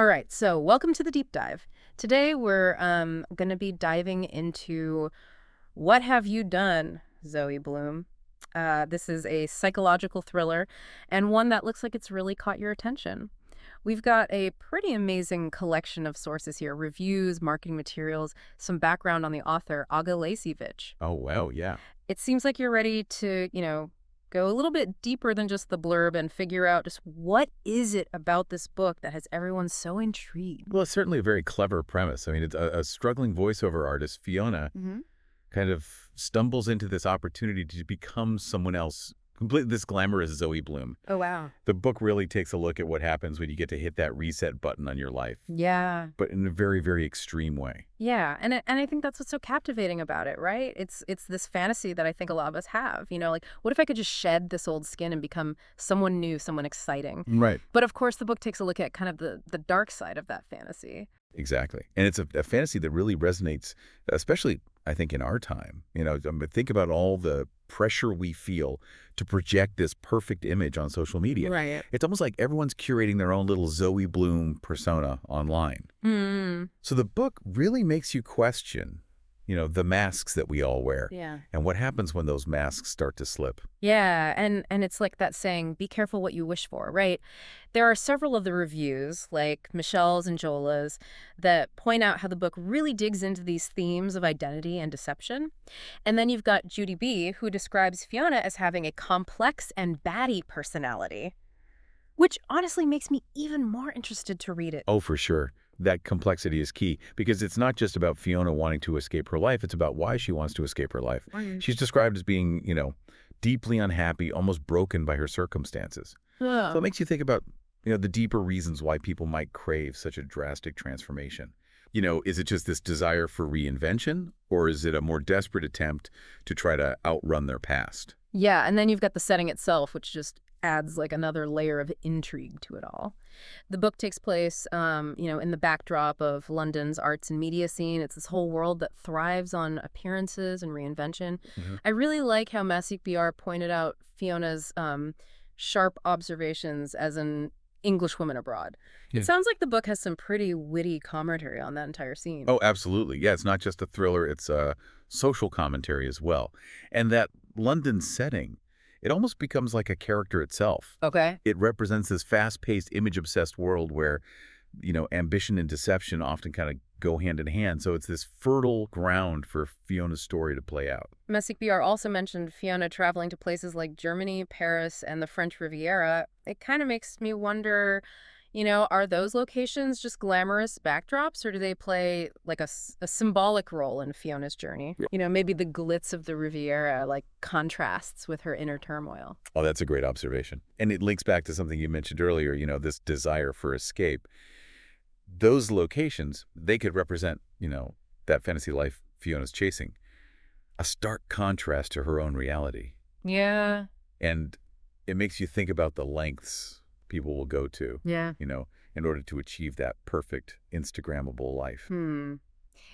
All right, so welcome to the deep dive. Today we're going to be diving into What Have You Done, Zoe Bloom? This is a psychological thriller and one that looks like it's really caught your attention. We've got a pretty amazing collection of sources here, reviews, marketing materials, some background on the author, Aga Lacevich. Oh, wow, yeah. It seems like you're ready to, go a little bit deeper than just the blurb and figure out just what is it about this book that has everyone so intrigued. Well, it's certainly a very clever premise. I mean, it's a struggling voiceover artist, Fiona, kind of stumbles into this opportunity to become someone else, completely this glamorous Zoe Bloom. Oh, wow. The book really takes a look at what happens when you get to hit that reset button on your life, Yeah. but in a very, very extreme way. Yeah, and I think that's what's so captivating about it, right? It's this fantasy that I think a lot of us have, like, what if I could just shed this old skin and become someone new, someone exciting? Right. But of course, the book takes a look at kind of the dark side of that fantasy. Exactly. And it's a fantasy that really resonates, especially, I think, in our time. Think about all the pressure we feel to project this perfect image on social media. Right. It's almost like everyone's curating their own little Zoe Bloom persona online. So the book really makes you question, the masks that we all wear. Yeah. And what happens when those masks start to slip. Yeah, and it's like that saying, be careful what you wish for, right? There are several of the reviews, like Michelle's and Jola's, that point out how the book really digs into these themes of identity and deception. And then you've got Judy B., who describes Fiona as having a complex and batty personality, which honestly makes me even more interested to read it. Oh, for sure. That complexity is key because it's not just about Fiona wanting to escape her life. It's about why she wants to escape her life. She's described as being, deeply unhappy, almost broken by her circumstances. So it makes you think about, the deeper reasons why people might crave such a drastic transformation. Is it just this desire for reinvention, or is it a more desperate attempt to try to outrun their past? Yeah, and then you've got the setting itself, which just adds like another layer of intrigue to it all. The book takes place, in the backdrop of London's arts and media scene. It's this whole world that thrives on appearances and reinvention. I really like how Masik BR pointed out Fiona's sharp observations as an English woman abroad. Yeah. It sounds like the book has some pretty witty commentary on that entire scene. Oh, absolutely. Yeah, it's not just a thriller. It's a social commentary as well. And that London setting, it almost becomes like a character itself. Okay. It represents this fast-paced, image-obsessed world where, ambition and deception often kind of go hand in hand. So it's this fertile ground for Fiona's story to play out. Masik BR also mentioned Fiona traveling to places like Germany, Paris, and the French Riviera. It kind of makes me wonder, are those locations just glamorous backdrops, or do they play like a symbolic role in Fiona's journey? Maybe the glitz of the Riviera like contrasts with her inner turmoil. Oh, that's a great observation. And it links back to something you mentioned earlier, this desire for escape. Those locations, they could represent, that fantasy life Fiona's chasing. A stark contrast to her own reality. Yeah. And it makes you think about the lengths people will go to, Yeah. in order to achieve that perfect Instagrammable life.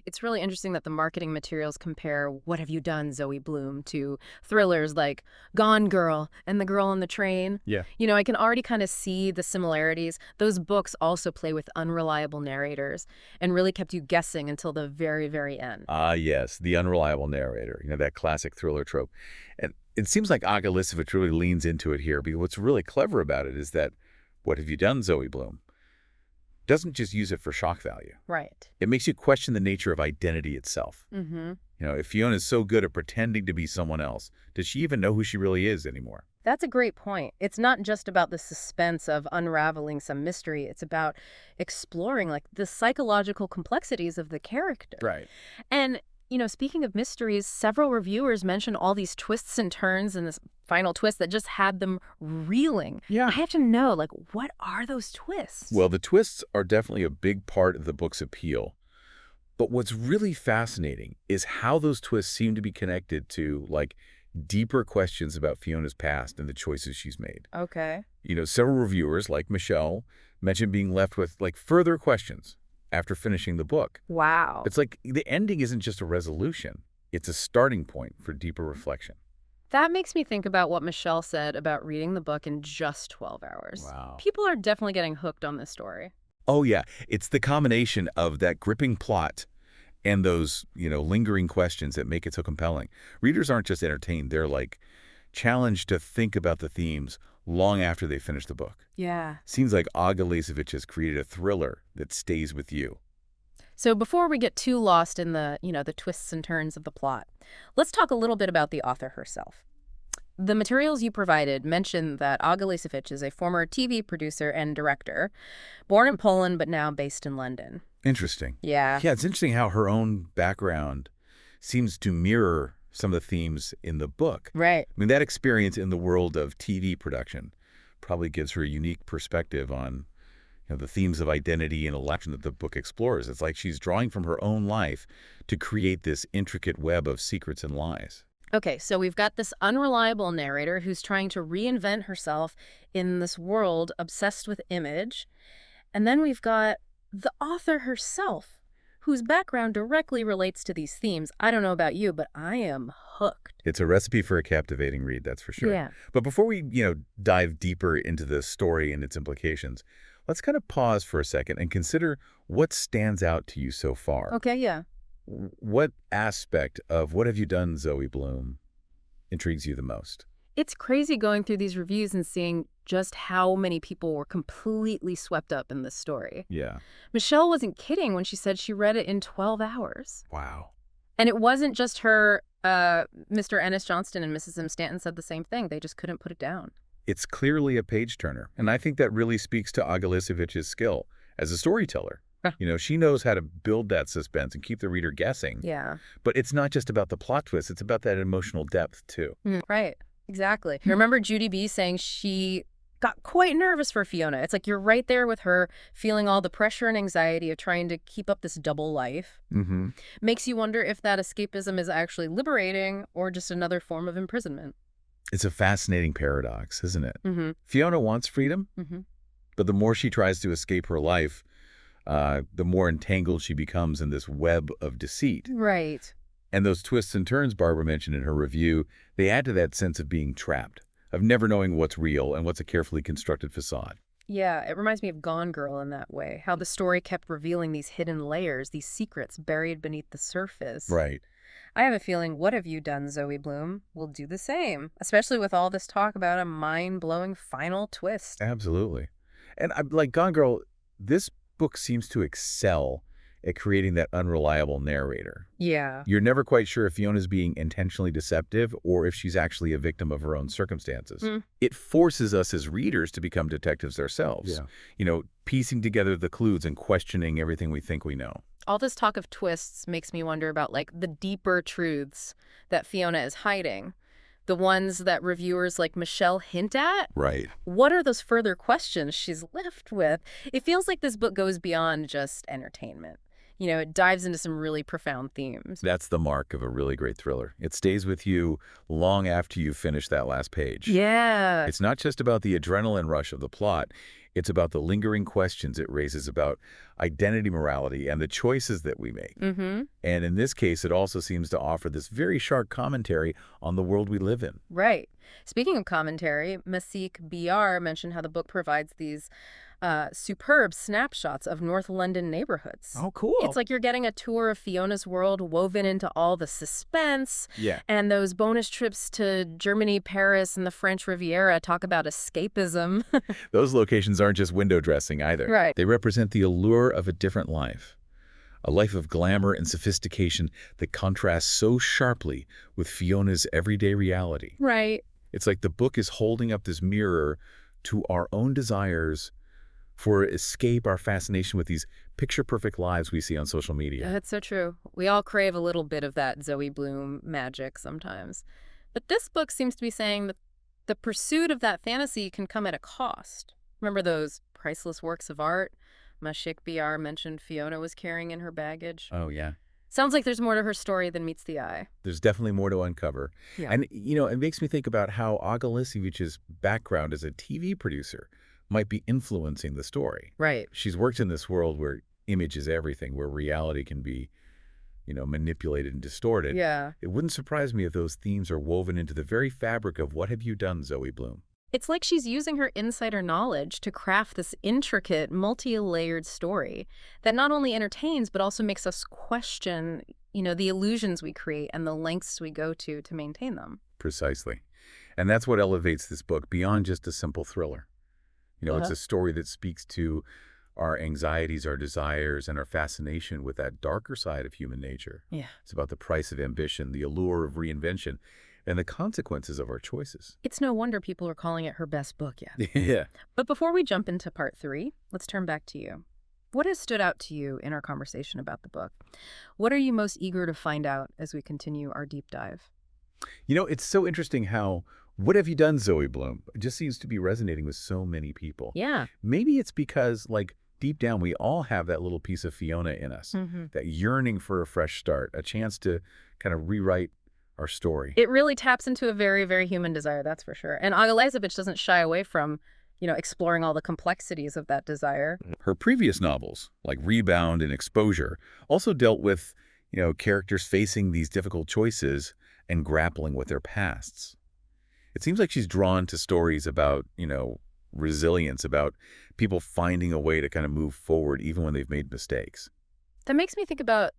It's really interesting that the marketing materials compare What Have You Done, Zoe Bloom to thrillers like Gone Girl and The Girl on the Train. Yeah. I can already kind of see the similarities. Those books also play with unreliable narrators and really kept you guessing until the very, very end. Ah, yes, the unreliable narrator, that classic thriller trope. And it seems like Aga Lacevich really leans into it here, because what's really clever about it is that What Have You Done, Zoe Bloom doesn't just use it for shock value. Right. It makes you question the nature of identity itself. If Fiona's so good at pretending to be someone else, does she even know who she really is anymore? That's a great point. It's not just about the suspense of unraveling some mystery. It's about exploring like the psychological complexities of the character. Right. And speaking of mysteries, several reviewers mentioned all these twists and turns and this final twist that just had them reeling. Yeah. I have to know, like, what are those twists? Well, the twists are definitely a big part of the book's appeal. But what's really fascinating is how those twists seem to be connected to, like, deeper questions about Fiona's past and the choices she's made. Okay. Several reviewers, like Michelle, mentioned being left with, like, further questions after finishing the book. Wow. It's like the ending isn't just a resolution. It's a starting point for deeper reflection. That makes me think about what Michelle said about reading the book in just 12 hours. Wow. People are definitely getting hooked on this story. Oh, yeah. It's the combination of that gripping plot and those, lingering questions that make it so compelling. Readers aren't just entertained. They're like challenged to think about the themes long after they finish the book. Yeah. Seems like Aga Lasevich has created a thriller that stays with you. So before we get too lost in the twists and turns of the plot, let's talk a little bit about the author herself. The materials you provided mention that Aga Lasevich is a former TV producer and director, born in Poland but now based in London. Interesting. Yeah. Yeah, it's interesting how her own background seems to mirror some of the themes in the book. Right. I mean, that experience in the world of TV production probably gives her a unique perspective on the themes of identity and election that the book explores. It's like she's drawing from her own life to create this intricate web of secrets and lies. Okay, so we've got this unreliable narrator who's trying to reinvent herself in this world obsessed with image. And then we've got the author herself, whose background directly relates to these themes. I don't know about you, but I am hooked. It's a recipe for a captivating read, that's for sure. Yeah. But before we, dive deeper into the story and its implications, let's kind of pause for a second and consider what stands out to you so far. Okay, yeah. What aspect of What Have You Done, Zoe Bloom intrigues you the most? It's crazy going through these reviews and seeing just how many people were completely swept up in this story. Yeah. Michelle wasn't kidding when she said she read it in 12 hours. Wow. And it wasn't just her. Mr. Ennis Johnston and Mrs. M. Stanton said the same thing. They just couldn't put it down. It's clearly a page-turner, and I think that really speaks to Aga Lasevich's skill as a storyteller. She knows how to build that suspense and keep the reader guessing. Yeah. But it's not just about the plot twist. It's about that emotional depth, too. Right. Exactly. I remember Judy B. saying she got quite nervous for Fiona. It's like you're right there with her, feeling all the pressure and anxiety of trying to keep up this double life. Mm-hmm. Makes you wonder if that escapism is actually liberating or just another form of imprisonment. It's a fascinating paradox, isn't it? Mm-hmm. Fiona wants freedom, Mm-hmm. but the more she tries to escape her life, the more entangled she becomes in this web of deceit. Right. And those twists and turns Barbara mentioned in her review, they add to that sense of being trapped, of never knowing what's real and what's a carefully constructed facade. Yeah, it reminds me of Gone Girl in that way, how the story kept revealing these hidden layers, these secrets buried beneath the surface. Right. I have a feeling What Have You Done, Zoe Bloom will do the same, especially with all this talk about a mind-blowing final twist. Absolutely. And like Gone Girl, this book seems to excel at creating that unreliable narrator. Yeah. You're never quite sure if Fiona's being intentionally deceptive or if she's actually a victim of her own circumstances. It forces us as readers to become detectives ourselves. Yeah. Piecing together the clues and questioning everything we think we know. All this talk of twists makes me wonder about, the deeper truths that Fiona is hiding. The ones that reviewers like Michelle hint at? Right. What are those further questions she's left with? It feels like this book goes beyond just entertainment. It dives into some really profound themes. That's the mark of a really great thriller. It stays with you long after you finish that last page. Yeah. It's not just about the adrenaline rush of the plot. It's about the lingering questions it raises about identity, morality, and the choices that we make. Mm-hmm. And in this case, it also seems to offer this very sharp commentary on the world we live in. Right. Speaking of commentary, Masik BR mentioned how the book provides these superb snapshots of North London neighborhoods. Oh, cool. It's like you're getting a tour of Fiona's world woven into all the suspense. Yeah. And those bonus trips to Germany, Paris, and the French Riviera talk about escapism. Those locations aren't just window dressing either. Right. They represent the allure of a different life. A life of glamour and sophistication that contrasts so sharply with Fiona's everyday reality. Right. It's like the book is holding up this mirror to our own desires for escape, our fascination with these picture-perfect lives we see on social media. That's so true. We all crave a little bit of that Zoe Bloom magic sometimes. But this book seems to be saying that the pursuit of that fantasy can come at a cost. Remember those priceless works of art Mashik BR mentioned Fiona was carrying in her baggage? Oh, yeah. Sounds like there's more to her story than meets the eye. There's definitely more to uncover. Yeah. And, it makes me think about how Aga Lasevich's background as a TV producer might be influencing the story. Right. She's worked in this world where image is everything, where reality can be, manipulated and distorted. Yeah. It wouldn't surprise me if those themes are woven into the very fabric of What Have You Done, Zoe Bloom? It's like she's using her insider knowledge to craft this intricate, multi-layered story that not only entertains, but also makes us question, the illusions we create and the lengths we go to maintain them. Precisely. And that's what elevates this book beyond just a simple thriller. It's a story that speaks to our anxieties, our desires, and our fascination with that darker side of human nature. Yeah. It's about the price of ambition, the allure of reinvention, and the consequences of our choices. It's no wonder people are calling it her best book yet. Yeah. But before we jump into part 3, let's turn back to you. What has stood out to you in our conversation about the book? What are you most eager to find out as we continue our deep dive? It's so interesting how "What Have You Done, Zoe Bloom" just seems to be resonating with so many people. Yeah. Maybe it's because, deep down, we all have that little piece of Fiona in us, that yearning for a fresh start, a chance to kind of rewrite our story. It really taps into a very, very human desire, that's for sure. And Agalezevich doesn't shy away from, exploring all the complexities of that desire. Her previous novels, like Rebound and Exposure, also dealt with, characters facing these difficult choices and grappling with their pasts. It seems like she's drawn to stories about, resilience, about people finding a way to kind of move forward even when they've made mistakes. That makes me think about,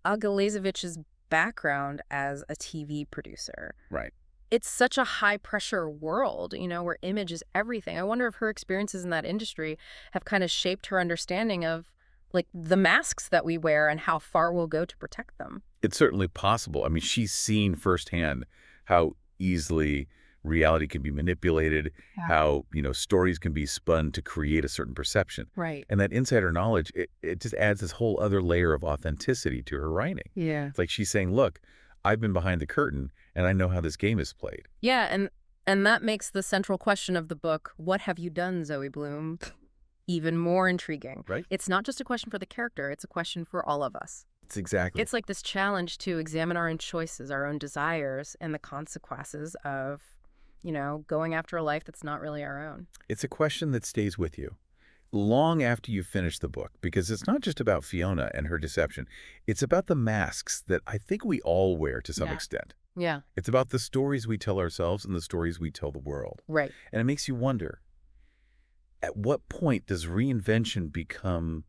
Agalezevich's background as a TV producer. Right. It's such a high-pressure world, where image is everything. I wonder if her experiences in that industry have kind of shaped her understanding of, the masks that we wear and how far we'll go to protect them. It's certainly possible. I mean, she's seen firsthand how easily reality can be manipulated, how, stories can be spun to create a certain perception. Right. And that insider knowledge, it just adds this whole other layer of authenticity to her writing. Yeah. It's like she's saying, look, I've been behind the curtain and I know how this game is played. Yeah, and that makes the central question of the book, "What have you done, Zoe Bloom?" even more intriguing. Right. It's not just a question for the character, it's a question for all of us. It's like this challenge to examine our own choices, our own desires, and the consequences of, going after a life that's not really our own. It's a question that stays with you long after you finish the book, because it's not just about Fiona and her deception. It's about the masks that I think we all wear to some extent. Yeah. It's about the stories we tell ourselves and the stories we tell the world. Right. And it makes you wonder, at what point does reinvention become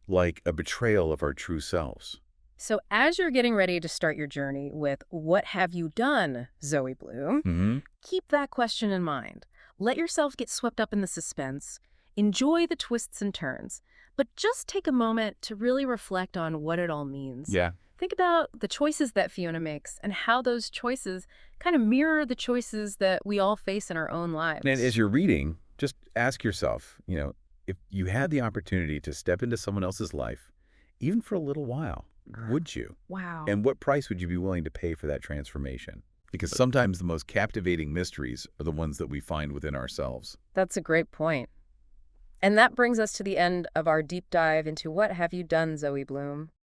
like a betrayal of our true selves? So as you're getting ready to start your journey with "What have you done, Zoe Bloom?", keep that question in mind. Let yourself get swept up in the suspense. Enjoy the twists and turns. But just take a moment to really reflect on what it all means. Yeah. Think about the choices that Fiona makes and how those choices kind of mirror the choices that we all face in our own lives. And as you're reading, just ask yourself, if you had the opportunity to step into someone else's life, even for a little while, would you? Wow. And what price would you be willing to pay for that transformation? Because sometimes the most captivating mysteries are the ones that we find within ourselves. That's a great point. And that brings us to the end of our deep dive into "What Have You Done, Zoe Bloom?"